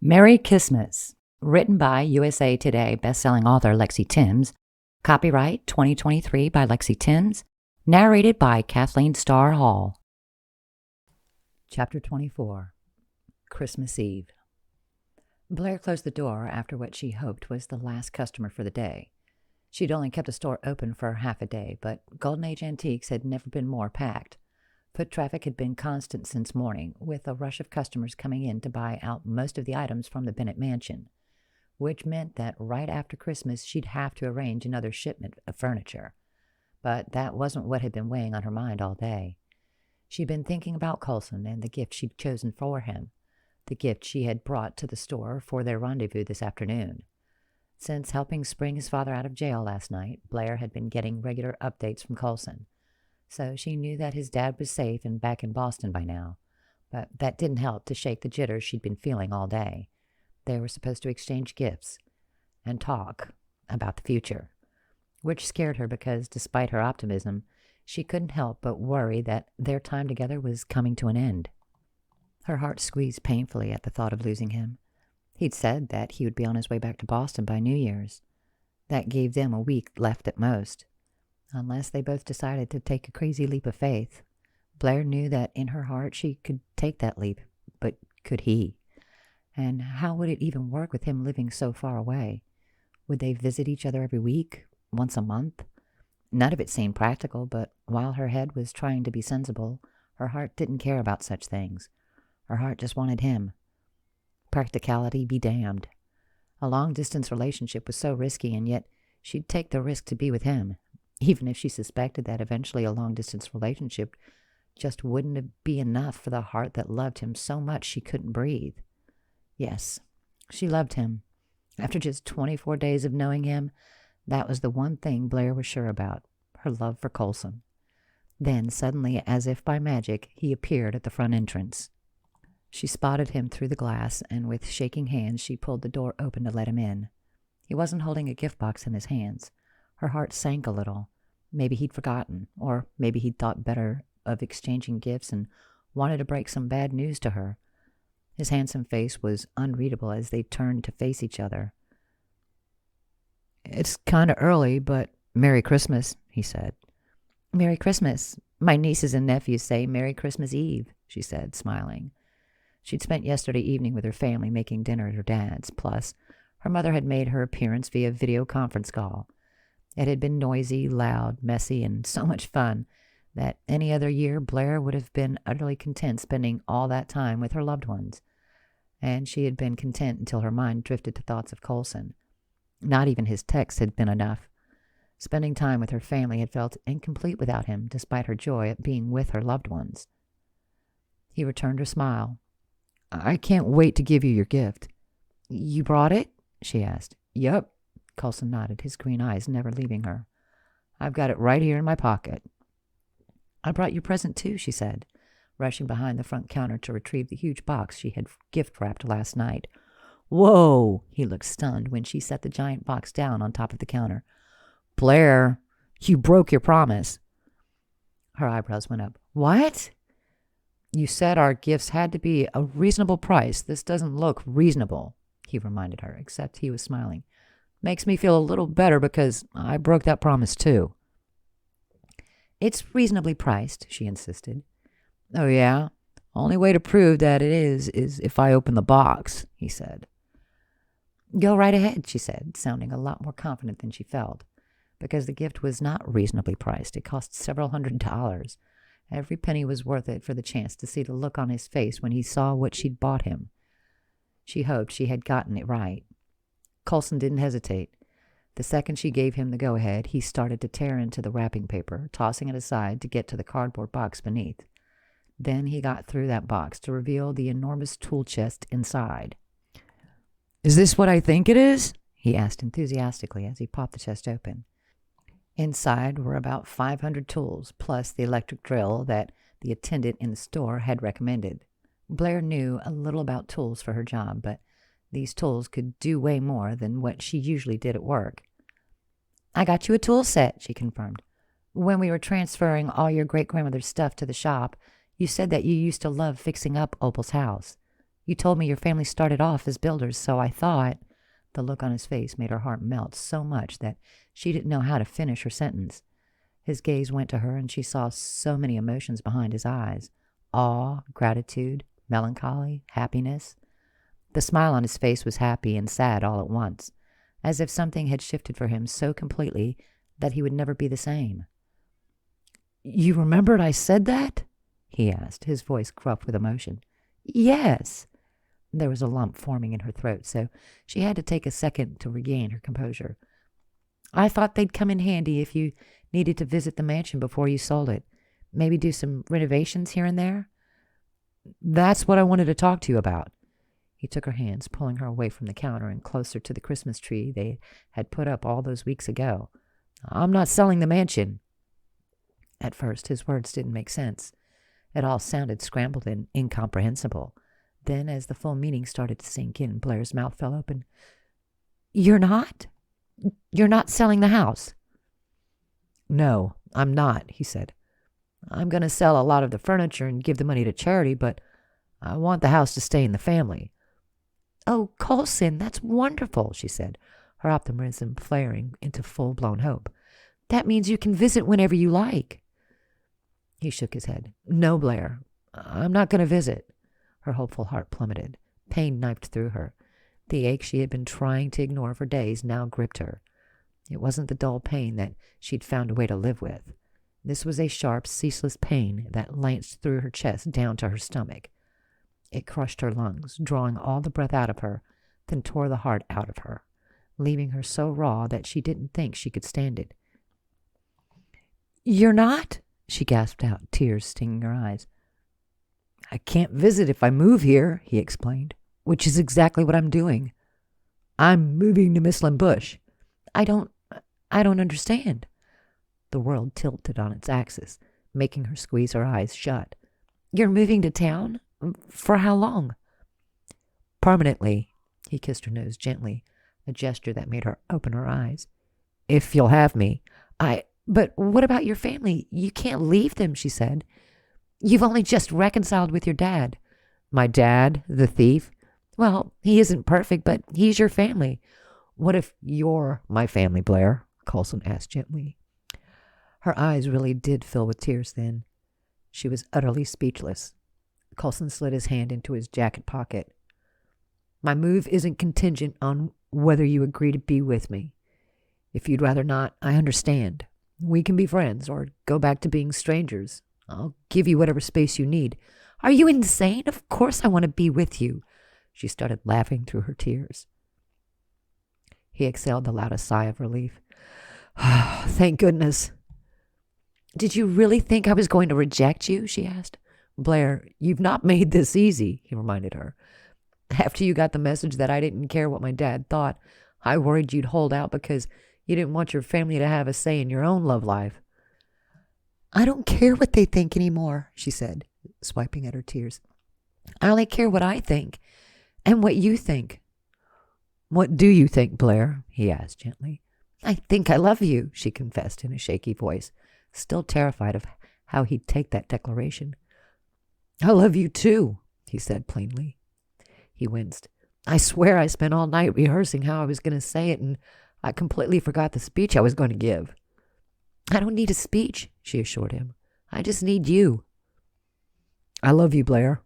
Merry Christmas, written by USA Today bestselling author Lexy Timms, copyright 2023 by Lexy Timms, narrated by Kathleen Starr Hall. Chapter 24, Christmas Eve. Blair closed the door after what she hoped was the last customer for the day. She'd only kept the store open for half a day, but Golden Age Antiques had never been more packed. Foot traffic had been constant since morning, with a rush of customers coming in to buy out most of the items from the Bennett mansion, which meant that right after Christmas she'd have to arrange another shipment of furniture. But that wasn't what had been weighing on her mind all day. She'd been thinking about Coulson and the gift she'd chosen for him, the gift she had brought to the store for their rendezvous this afternoon. Since helping spring his father out of jail last night, Blair had been getting regular updates from Coulson, so she knew that his dad was safe and back in Boston by now. But that didn't help to shake the jitters she'd been feeling all day. They were supposed to exchange gifts and talk about the future, which scared her because, despite her optimism, she couldn't help but worry that their time together was coming to an end. Her heart squeezed painfully at the thought of losing him. He'd said that he would be on his way back to Boston by New Year's. That gave them a week left at most, unless they both decided to take a crazy leap of faith. Blair knew that in her heart she could take that leap, but could he? And how would it even work with him living so far away? Would they visit each other every week, once a month? None of it seemed practical, but while her head was trying to be sensible, her heart didn't care about such things. Her heart just wanted him. Practicality be damned. A long-distance relationship was so risky, and yet she'd take the risk to be with him, even if she suspected that eventually a long-distance relationship just wouldn't be enough for the heart that loved him so much she couldn't breathe. Yes, she loved him. After just 24 days of knowing him, that was the one thing Blair was sure about, her love for Coulson. Then, suddenly, as if by magic, he appeared at the front entrance. She spotted him through the glass, and with shaking hands she pulled the door open to let him in. He wasn't holding a gift box in his hands. Her heart sank a little. Maybe he'd forgotten, or maybe he'd thought better of exchanging gifts and wanted to break some bad news to her. His handsome face was unreadable as they turned to face each other. "It's kind of early, but Merry Christmas," he said. "Merry Christmas. My nieces and nephews say Merry Christmas Eve," she said, smiling. She'd spent yesterday evening with her family making dinner at her dad's, plus her mother had made her appearance via video conference call. It had been noisy, loud, messy, and so much fun that any other year Blair would have been utterly content spending all that time with her loved ones. And she had been content until her mind drifted to thoughts of Coulson. Not even his texts had been enough. Spending time with her family had felt incomplete without him, despite her joy at being with her loved ones. He returned her smile. "I can't wait to give you your gift." "You brought it?" she asked. "Yup." Coulson nodded, his green eyes never leaving her. "I've got it right here in my pocket." "I brought your present too," she said, rushing behind the front counter to retrieve the huge box she had gift-wrapped last night. "Whoa!" He looked stunned when she set the giant box down on top of the counter. "Blair, you broke your promise." Her eyebrows went up. "What?" "You said our gifts had to be a reasonable price. This doesn't look reasonable," he reminded her, except he was smiling. "Makes me feel a little better because I broke that promise too." "It's reasonably priced," she insisted. "Oh, yeah? Only way to prove that it is if I open the box," he said. "Go right ahead," she said, sounding a lot more confident than she felt, because the gift was not reasonably priced. It cost several $100s. Every penny was worth it for the chance to see the look on his face when he saw what she'd bought him. She hoped she had gotten it right. Coulson didn't hesitate. The second she gave him the go-ahead, he started to tear into the wrapping paper, tossing it aside to get to the cardboard box beneath. Then he got through that box to reveal the enormous tool chest inside. "Is this what I think it is?" he asked enthusiastically as he popped the chest open. Inside were about 500 tools, plus the electric drill that the attendant in the store had recommended. Blair knew a little about tools for her job, but these tools could do way more than what she usually did at work. "I got you a tool set," she confirmed. "When we were transferring all your great-grandmother's stuff to the shop, you said that you used to love fixing up Opal's house." You told me your family started off as builders, so I thought. The look on his face made her heart melt so much that she didn't know how to finish her sentence. His gaze went to her, and she saw so many emotions behind his eyes: awe, gratitude, melancholy, happiness. The smile on his face was happy and sad all at once, as if something had shifted for him so completely that he would never be the same. You remembered I said that? He asked, his voice gruff with emotion. Yes. There was a lump forming in her throat, so she had to take a second to regain her composure. I thought they'd come in handy if you needed to visit the mansion before you sold it. Maybe do some renovations here and there? That's what I wanted to talk to you about. He took her hands, pulling her away from the counter and closer to the Christmas tree they had put up all those weeks ago. I'm not selling the mansion. At first, his words didn't make sense. It all sounded scrambled and incomprehensible. Then, as the full meaning started to sink in, Blair's mouth fell open. You're not? You're not selling the house? No, I'm not, he said. I'm going to sell a lot of the furniture and give the money to charity, but I want the house to stay in the family. Oh, Coulson, that's wonderful, she said, her optimism flaring into full-blown hope. That means you can visit whenever you like. He shook his head. No, Blair, I'm not going to visit. Her hopeful heart plummeted. Pain knifed through her. The ache she had been trying to ignore for days now gripped her. It wasn't the dull pain that she'd found a way to live with. This was a sharp, ceaseless pain that lanced through her chest down to her stomach. It crushed her lungs, drawing all the breath out of her, then tore the heart out of her, leaving her so raw that she didn't think she could stand it. You're not? She gasped out, tears stinging her eyes. I can't visit if I move here, he explained, which is exactly what I'm doing. I'm moving to Mislin Bush. I don't understand. The world tilted on its axis, making her squeeze her eyes shut. You're moving to town? For how long? Permanently. He kissed her nose gently, a gesture that made her open her eyes. If you'll have me. But what about your family? You can't leave them, she said. You've only just reconciled with your dad. My dad, the thief? Well, he isn't perfect, but he's your family. What if you're my family, Blair? Coulson asked gently. Her eyes really did fill with tears then. She was utterly speechless. Coulson slid his hand into his jacket pocket. My move isn't contingent on whether you agree to be with me. If you'd rather not, I understand. We can be friends or go back to being strangers. I'll give you whatever space you need. Are you insane? Of course I want to be with you. She started laughing through her tears. He exhaled the loudest sigh of relief. Thank goodness. Did you really think I was going to reject you? She asked. Blair, you've not made this easy, he reminded her. After you got the message that I didn't care what my dad thought, I worried you'd hold out because you didn't want your family to have a say in your own love life. I don't care what they think anymore, she said, swiping at her tears. I only care what I think and what you think. What do you think, Blair? He asked gently. I think I love you, she confessed in a shaky voice, still terrified of how he'd take that declaration. I love you too, he said plainly. He winced. I swear I spent all night rehearsing how I was going to say it, and I completely forgot the speech I was going to give. I don't need a speech, she assured him. I just need you. I love you, Blair.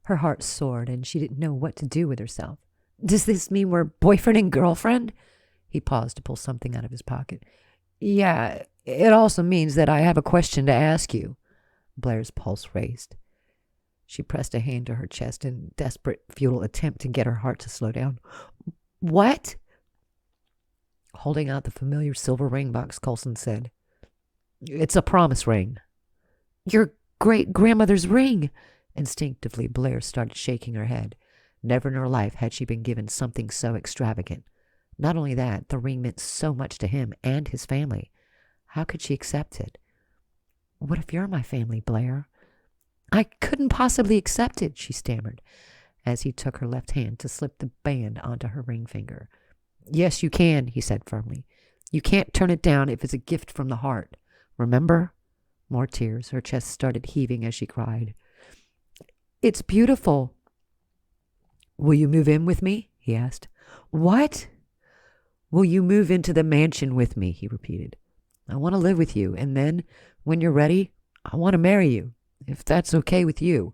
Her heart soared, and she didn't know what to do with herself. Does this mean we're boyfriend and girlfriend? He paused to pull something out of his pocket. Yeah, it also means that I have a question to ask you. Blair's pulse raced. She pressed a hand to her chest in desperate, futile attempt to get her heart to slow down. What? Holding out the familiar silver ring box, Coulson said. It's a promise ring. Your great-grandmother's ring. Instinctively, Blair started shaking her head. Never in her life had she been given something so extravagant. Not only that, the ring meant so much to him and his family. How could she accept it? What if you're my family, Blair? I couldn't possibly accept it, she stammered, as he took her left hand to slip the band onto her ring finger. Yes, you can, he said firmly. You can't turn it down if it's a gift from the heart. Remember? More tears. Her chest started heaving as she cried. It's beautiful. Will you move in with me? He asked. What? Will you move into the mansion with me? He repeated. I want to live with you, and then, when you're ready, I want to marry you, if that's okay with you.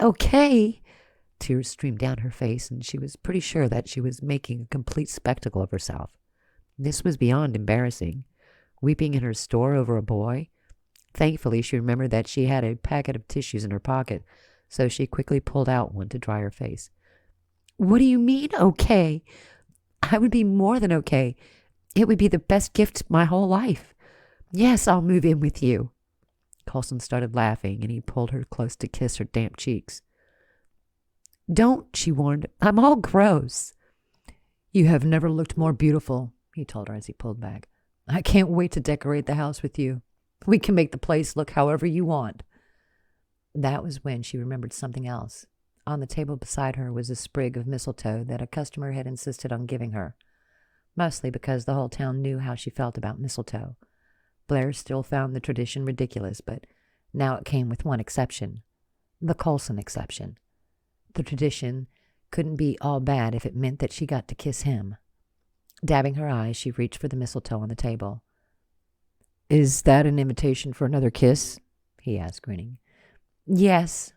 Okay. Tears streamed down her face, and she was pretty sure that she was making a complete spectacle of herself. This was beyond embarrassing. Weeping in her store over a boy. Thankfully, she remembered that she had a packet of tissues in her pocket, so she quickly pulled out one to dry her face. What do you mean, okay? I would be more than okay. It would be the best gift my whole life. Yes, I'll move in with you. Coulson started laughing, and he pulled her close to kiss her damp cheeks. Don't, she warned. I'm all gross. You have never looked more beautiful, he told her as he pulled back. I can't wait to decorate the house with you. We can make the place look however you want. That was when she remembered something else. On the table beside her was a sprig of mistletoe that a customer had insisted on giving her, mostly because the whole town knew how she felt about mistletoe. Blair still found the tradition ridiculous, but now it came with one exception, the Coulson exception. The tradition couldn't be all bad if it meant that she got to kiss him. Dabbing her eyes, she reached for the mistletoe on the table. Is that an invitation for another kiss? He asked, grinning. Yes.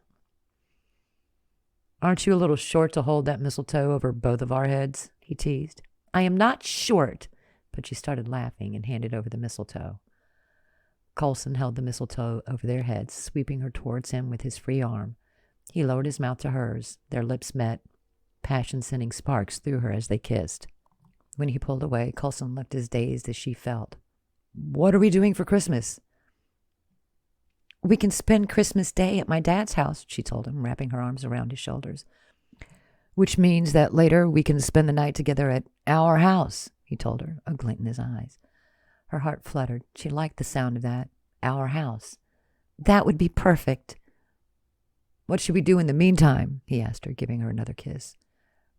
Aren't you a little short to hold that mistletoe over both of our heads? He teased. I am not short. But she started laughing and handed over the mistletoe. Coulson held the mistletoe over their heads, sweeping her towards him with his free arm. He lowered his mouth to hers. Their lips met, passion sending sparks through her as they kissed. When he pulled away, Coulson looked as dazed as she felt. What are we doing for Christmas? We can spend Christmas Day at my dad's house, she told him, wrapping her arms around his shoulders. Which means that later we can spend the night together at our house, he told her, a glint in his eyes. Her heart fluttered. She liked the sound of that. Our house. That would be perfect. What should we do in the meantime? He asked her, giving her another kiss.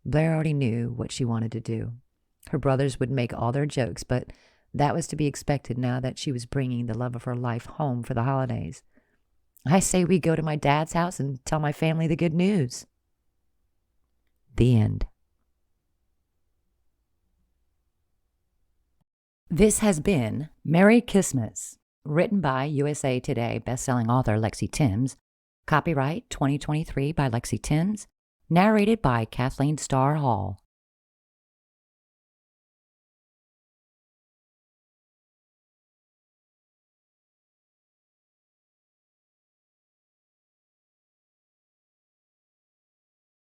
Blair already knew what she wanted to do. Her brothers would make all their jokes, but that was to be expected now that she was bringing the love of her life home for the holidays. I say we go to my dad's house and tell my family the good news. The end. This has been Merry Christmas, written by USA Today bestselling author Lexy Timms, copyright 2023 by Lexy Timms, narrated by Kathleen Starr Hall.